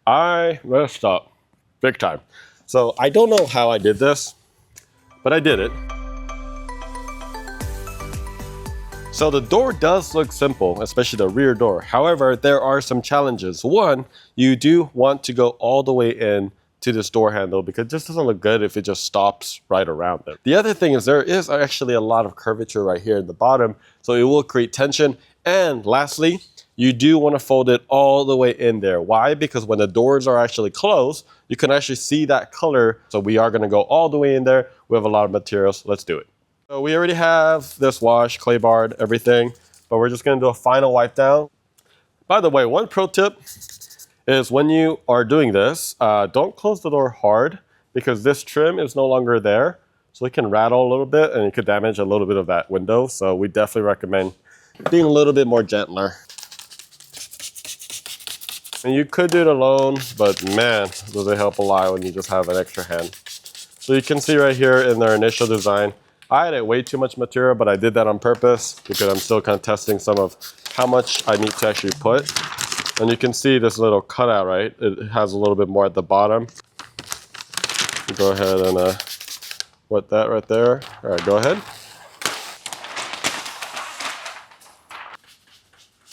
I messed up big time. So I don't know how I did this, but I did it. So the door does look simple, especially the rear door. However, there are some challenges. One, you do want to go all the way in to this door handle because it just doesn't look good if it just stops right around it. The other thing is there is actually a lot of curvature right here at the bottom, so it will create tension. And lastly, you do want to fold it all the way in there. Why? Because when the doors are actually closed, you can actually see that color. So we are going to go all the way in there. We have a lot of materials. Let's do it. So we already have this wash, clay barred, everything, but we're just going to do a final wipe down. By the way, one pro tip is when you are doing this, don't close the door hard because this trim is no longer there. So it can rattle a little bit and it could damage a little bit of that window. So we definitely recommend being a little bit more gentler. And you could do it alone, but man, does it help a lot when you just have an extra hand. So you can see right here in their initial design, I had way too much material, but I did that on purpose because I'm still kind of testing some of how much I need to actually put. And you can see this little cutout, right? It has a little bit more at the bottom. Go ahead and put that right there. All right, go ahead.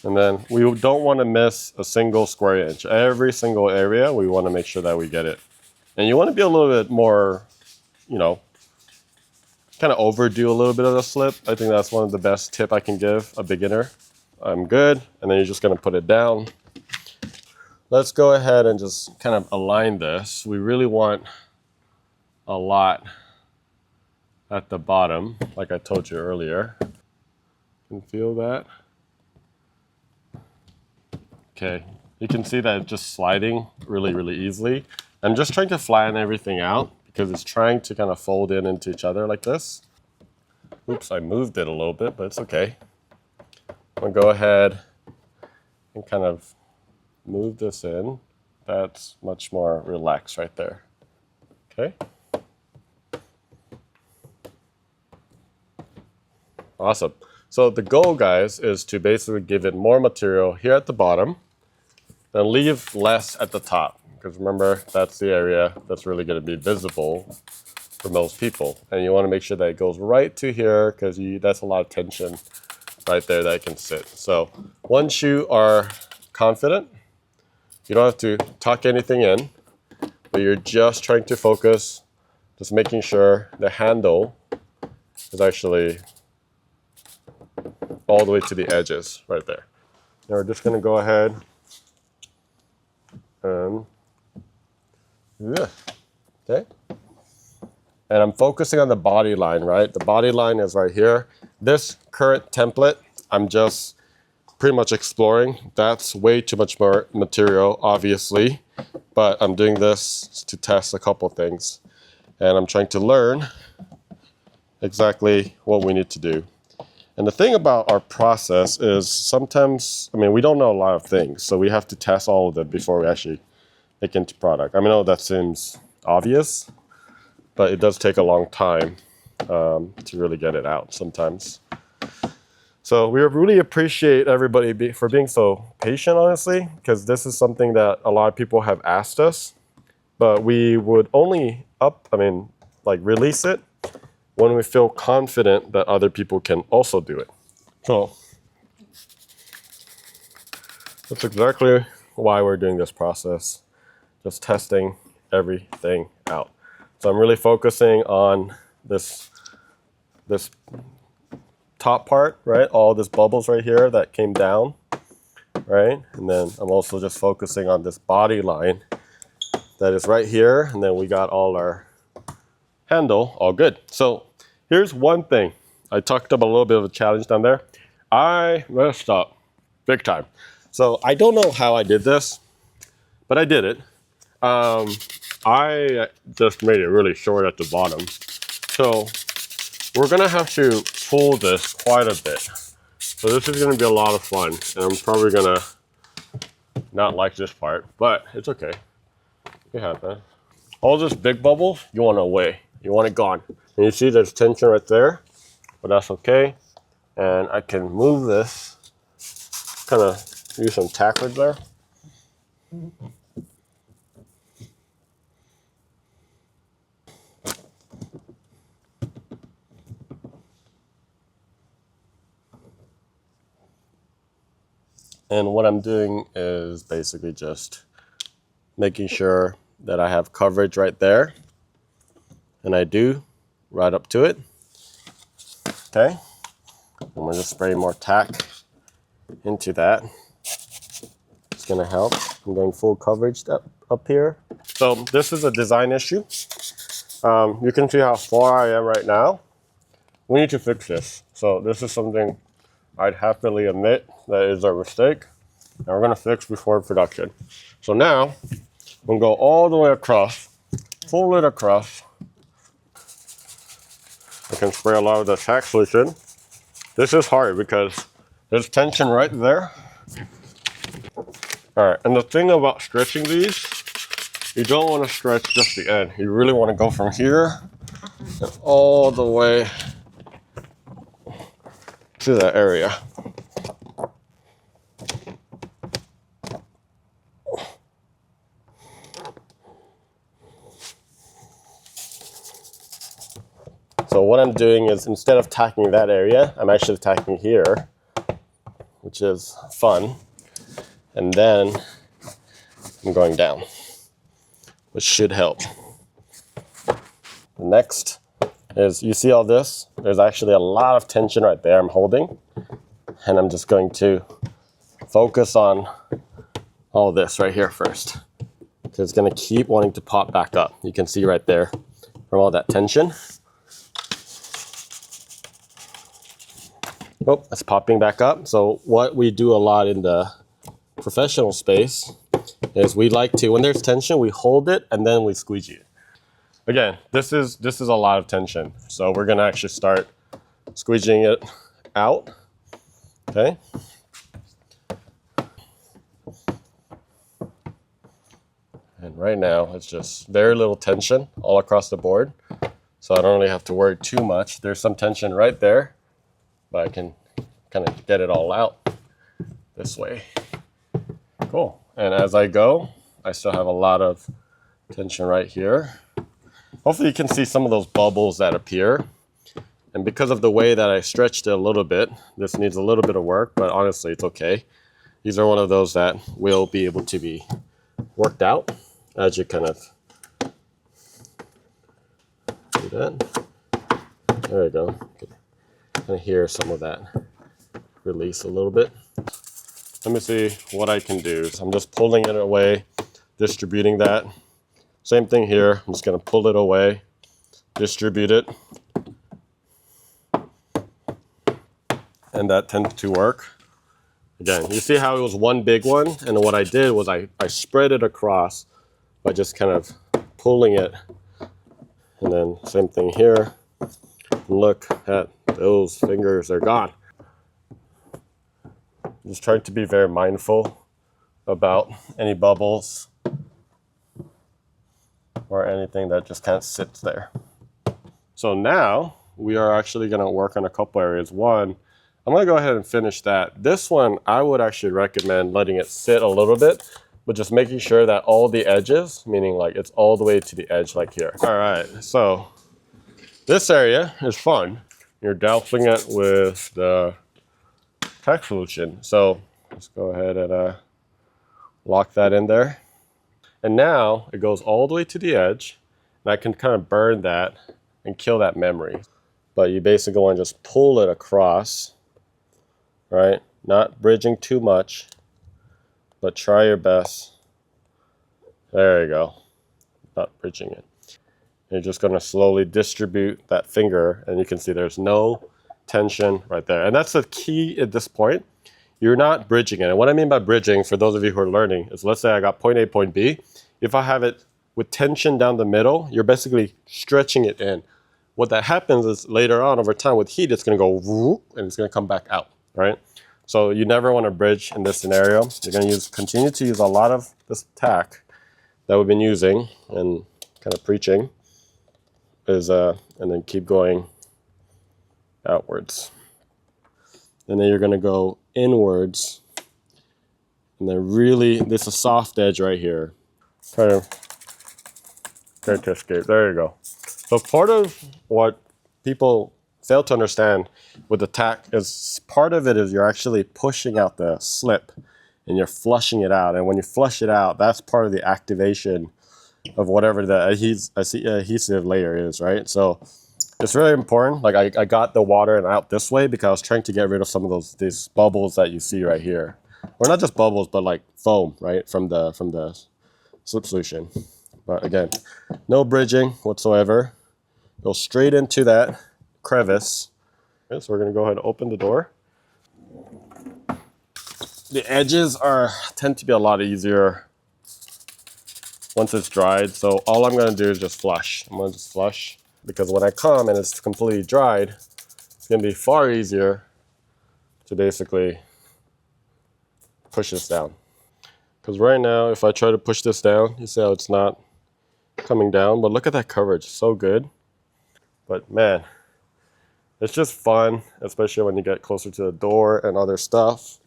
And then we don't want to miss a single square inch. Every single area, we want to make sure that we get it. And you want to be a little bit more, you know, kind of overdo a little bit of the slip. I think that's one of the best tip I can give a beginner. I'm good. And then you're just going to put it down. Let's go ahead and just kind of align this. We really want a lot at the bottom, like I told you earlier. You can feel that. Okay, you can see that it's just sliding really, really easily. I'm just trying to flatten everything out because it's trying to kind of fold in into each other like this. Oops, I moved it a little bit, but it's okay. I'm gonna go ahead and kind of move this in. That's much more relaxed right there. Okay. Awesome. So the goal, guys, is to basically give it more material here at the bottom and leave less at the top. Because remember, that's the area that's really going to be visible for most people. And you want to make sure that it goes right to here because that's a lot of tension right there that can sit. So once you are confident, you don't have to tuck anything in, but you're just trying to focus, just making sure the handle is actually all the way to the edges right there. Now we're just going to go ahead and okay. And I'm focusing on the body line, right? The body line is right here. This current template, I'm just pretty much exploring. That's way too much more material, obviously, but I'm doing this to test a couple things. And I'm trying to learn exactly what we need to do. And the thing about our process is sometimes, I mean, we don't know a lot of things, so we have to test all of them before we actually make into product. I mean, I know that seems obvious, but it does take a long time to really get it out sometimes. So we really appreciate everybody for being so patient, honestly, because this is something that a lot of people have asked us, but we would only release it when we feel confident that other people can also do it. So that's exactly why we're doing this process, just testing everything out. So I'm really focusing on this top part, right? All this bubbles right here that came down, right? And then I'm also just focusing on this body line that is right here. And then we got all our handle all good. So here's one thing. I talked about a little bit of a challenge down there. I messed up big time. So I don't know how I did this, but I did it. I just made it really short at the bottom. So we're gonna have to pull this quite a bit. So this is gonna be a lot of fun. And I'm probably gonna not like this part, but it's okay. It happens. All this big bubble, you want it away. You want it gone. And you see there's tension right there, but that's okay. And I can move this, kind of use some tack right there. And what I'm doing is basically just making sure that I have coverage right there. And I do, right up to it. Okay. I'm gonna just spray more tack into that. It's gonna help. I'm going full coverage up here. So this is a design issue. You can see how far I am right now. We need to fix this. So this is something I'd happily admit that is a mistake. And we're gonna fix before production. So now, I'm gonna go all the way across, pull it across. I can spray a lot of the tack solution. This is hard because there's tension right there. All right, and the thing about stretching these, you don't want to stretch just the end. You really want to go from here and all the way to that area. So what I'm doing is, instead of tacking that area, I'm actually tacking here, which is fun. And then I'm going down, which should help. The next is, you see all this? There's actually a lot of tension right there I'm holding. And I'm just going to focus on all this right here first, because it's going to keep wanting to pop back up. You can see right there from all that tension. Oh, it's popping back up. So what we do a lot in the professional space is we like to, when there's tension, we hold it and then we squeegee it. Again, this is a lot of tension. So we're gonna actually start squeegeeing it out, okay? And right now, it's just very little tension all across the board. So I don't really have to worry too much. There's some tension right there, but I can kind of get it all out this way. Cool. And as I go, I still have a lot of tension right here. Hopefully you can see some of those bubbles that appear. And because of the way that I stretched it a little bit, this needs a little bit of work, but honestly, it's okay. These are one of those that will be able to be worked out as you kind of do that. There you go. You can kind of hear some of that release a little bit. Let me see what I can do. So I'm just pulling it away, distributing that. Same thing here. I'm just going to pull it away, distribute it. And that tends to work. Again, you see how it was one big one? And what I did was I spread it across by just kind of pulling it. And then same thing here. Look at those fingers, they're gone. Just trying to be very mindful about any bubbles or anything that just kind of sits there. So now we are actually going to work on a couple areas. One, I'm going to go ahead and finish that. This one, I would actually recommend letting it sit a little bit, but just making sure that all the edges, meaning like it's all the way to the edge like here. All right, so this area is fun. You're dousing it with the Tack solution. So let's go ahead and lock that in there. And now it goes all the way to the edge, and I can kind of burn that and kill that memory. But you basically want to just pull it across, right? Not bridging too much, but try your best. There you go. Not bridging it. You're just going to slowly distribute that finger, and you can see there's no tension right there. And that's the key at this point. You're not bridging it. And what I mean by bridging, for those of you who are learning, is let's say I got point A, point B. If I have it with tension down the middle, you're basically stretching it in. What that happens is later on over time with heat, it's going to go whoop, and it's going to come back out, right? So you never want to bridge in this scenario. You're going to continue to use a lot of this tack that we've been using and kind of preaching is, and then keep going outwards. And then you're going to go inwards. And then really, this is a soft edge right here. Try to escape. There you go. So part of what people fail to understand with the tack is part of it is you're actually pushing out the slip. and you're flushing it out. And when you flush it out, that's part of the activation of whatever the adhesive layer is, right? So it's really important. Like I got the water and out this way because I was trying to get rid of some of these bubbles that you see right here. Or not just bubbles, but like foam, right? From the slip solution. But again, no bridging whatsoever. Go straight into that crevice. Okay, so we're gonna go ahead and open the door. The edges tend to be a lot easier once it's dried. So all I'm gonna do is just flush. I'm gonna just flush because when I come and it's completely dried, it's gonna be far easier to basically push this down. Because right now, if I try to push this down, you see how it's not coming down, but look at that coverage, so good. But man, it's just fun, especially when you get closer to the door and other stuff.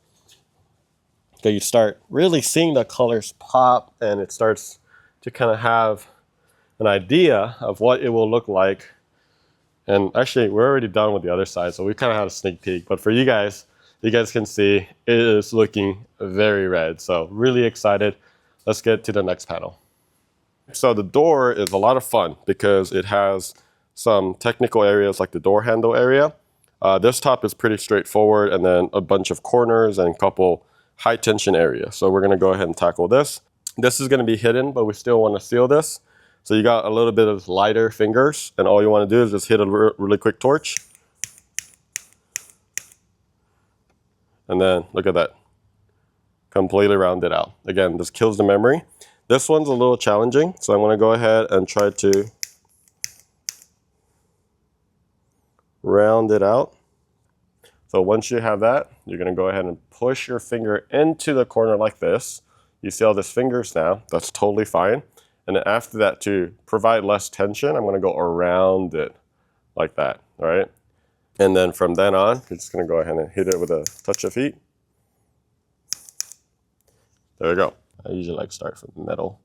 Okay, you start really seeing the colors pop and it starts to kind of have an idea of what it will look like. And actually, we're already done with the other side, so we kind of had a sneak peek. But for you guys can see it is looking very red. So really excited. Let's get to the next panel. So the door is a lot of fun because it has some technical areas like the door handle area. This top is pretty straightforward, and then a bunch of corners and a couple high tension areas. So we're gonna go ahead and tackle this. This is gonna be hidden, but we still wanna seal this. So you got a little bit of lighter fingers, and all you wanna do is just hit a really quick torch. And then look at that, completely rounded out. Again, this kills the memory. This one's a little challenging, so I'm gonna go ahead and try to round it out. So once you have that, you're gonna go ahead and push your finger into the corner like this. You see all these fingers now, that's totally fine. And then after that, to provide less tension, I'm gonna go around it like that, all right? And then from then on, you're just gonna go ahead and hit it with a touch of heat. There we go. I usually like start from the middle.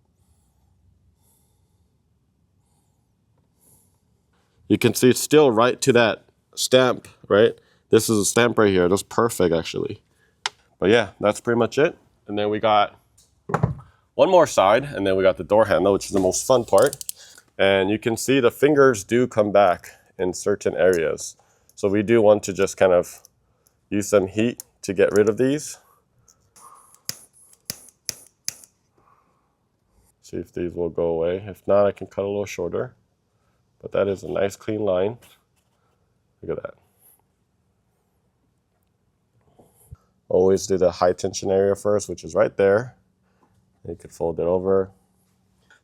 You can see it's still right to that stamp, right? This is a stamp right here. That's perfect, actually. But yeah, that's pretty much it. And then we got one more side, and then we got the door handle, which is the most fun part. And you can see the fingers do come back in certain areas. So we do want to just kind of use some heat to get rid of these. See if these will go away. If not, I can cut a little shorter. But that is a nice clean line. Look at that. Always do the high tension area first, which is right there. You could fold it over.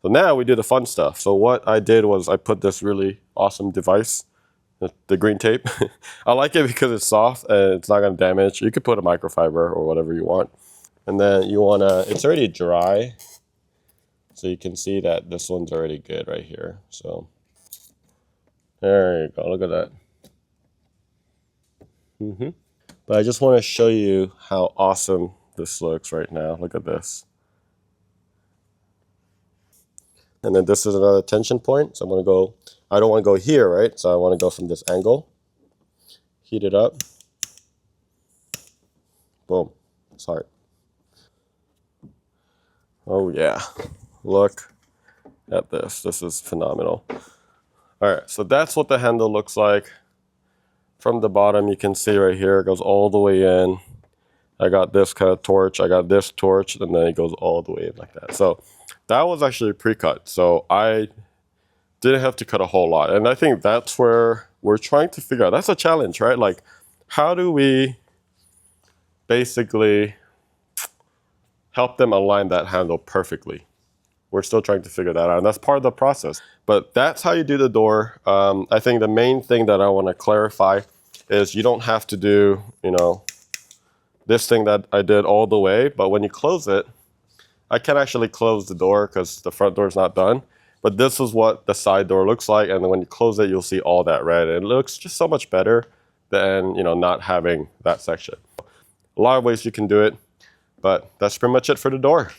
So now we do the fun stuff. So what I did was I put this really awesome device, the green tape. I like it because it's soft and it's not gonna damage. You could put a microfiber or whatever you want. And then you wanna, it's already dry. So you can see that this one's already good right here. So there you go, look at that. But I just want to show you how awesome this looks right now. Look at this. And then this is another tension point. So I'm going to go, I don't want to go here, right? So I want to go from this angle. Heat it up. Boom. It's hard. Oh yeah. Look at this. This is phenomenal. All right, so that's what the handle looks like. From the bottom, you can see right here, it goes all the way in. I got this kind of torch, I got this torch, and then it goes all the way in like that. So that was actually pre-cut. So I didn't have to cut a whole lot. And I think that's where we're trying to figure out. That's a challenge, right? Like, how do we basically help them align that handle perfectly? We're still trying to figure that out, and that's part of the process. But that's how you do the door. I think the main thing that I want to clarify is you don't have to do, you know, this thing that I did all the way, but when you close it, I can actually close the door because the front door is not done. But this is what the side door looks like, and then when you close it, you'll see all that red. It looks just so much better than, you know, not having that section. A lot of ways you can do it, but that's pretty much it for the door.